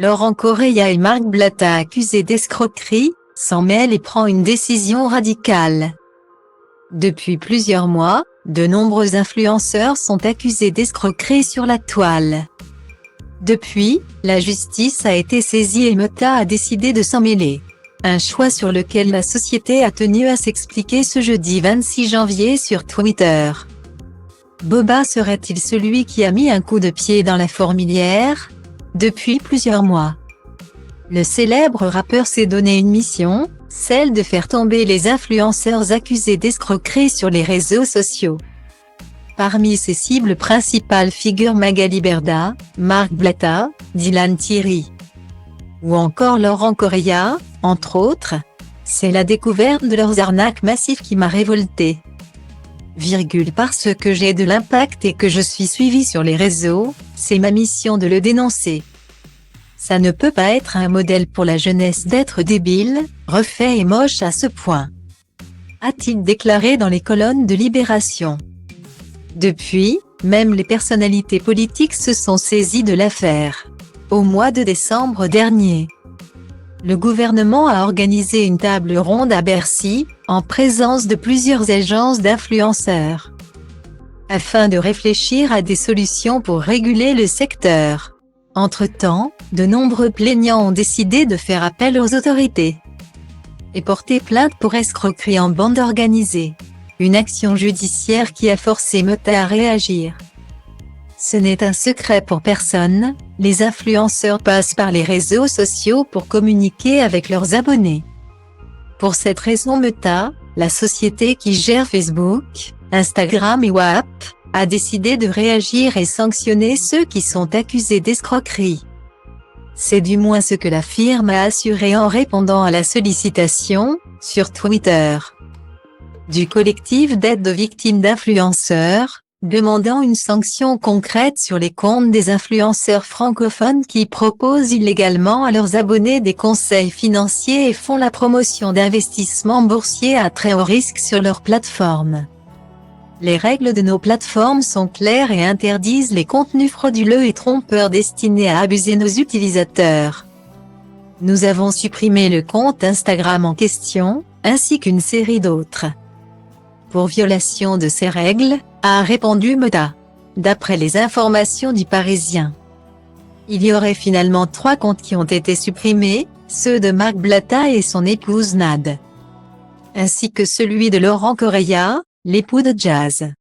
Laurent Correia et Marc Blatta accusés d'escroquerie, s'en mêle et prend une décision radicale. Depuis plusieurs mois, de nombreux influenceurs sont accusés d'escroquerie sur la toile. Depuis, la justice a été saisie et Meta a décidé de s'en mêler. Un choix sur lequel la société a tenu à s'expliquer ce jeudi 26 janvier sur Twitter. Boba serait-il celui qui a mis un coup de pied dans la fourmilière ? Depuis plusieurs mois, le célèbre rappeur s'est donné une mission, celle de faire tomber les influenceurs accusés d'escroquerie sur les réseaux sociaux. Parmi ses cibles principales figurent Magali Berda, Marc Blatta, Dylan Thierry ou encore Laurent Correia, entre autres. C'est la découverte de leurs arnaques massives qui m'a révolté. Parce que j'ai de l'impact et que je suis suivi sur les réseaux, c'est ma mission de le dénoncer. Ça ne peut pas être un modèle pour la jeunesse d'être débile, refait et moche à ce point, a-t-il déclaré dans les colonnes de Libération. Depuis, même les personnalités politiques se sont saisies de l'affaire. Au mois de décembre dernier, le gouvernement a organisé une table ronde à Bercy, en présence de plusieurs agences d'influenceurs, afin de réfléchir à des solutions pour réguler le secteur. Entre-temps, de nombreux plaignants ont décidé de faire appel aux autorités et porter plainte pour escroquerie en bande organisée. Une action judiciaire qui a forcé Meta à réagir. Ce n'est un secret pour personne, les influenceurs passent par les réseaux sociaux pour communiquer avec leurs abonnés. Pour cette raison Meta, la société qui gère Facebook, Instagram et WhatsApp, a décidé de réagir et sanctionner ceux qui sont accusés d'escroquerie. C'est du moins ce que la firme a assuré en répondant à la sollicitation, sur Twitter, du collectif d'aide aux victimes d'influenceurs, demandant une sanction concrète sur les comptes des influenceurs francophones qui proposent illégalement à leurs abonnés des conseils financiers et font la promotion d'investissements boursiers à très haut risque sur leur plateforme. Les règles de nos plateformes sont claires et interdisent les contenus frauduleux et trompeurs destinés à abuser nos utilisateurs. Nous avons supprimé le compte Instagram en question, ainsi qu'une série d'autres, pour violation de ces règles, a répondu Meta. D'après les informations du Parisien, il y aurait finalement 3 comptes qui ont été supprimés, ceux de Marc Blatta et son épouse Nad, ainsi que celui de Laurent Correia, l'époux de Jazz.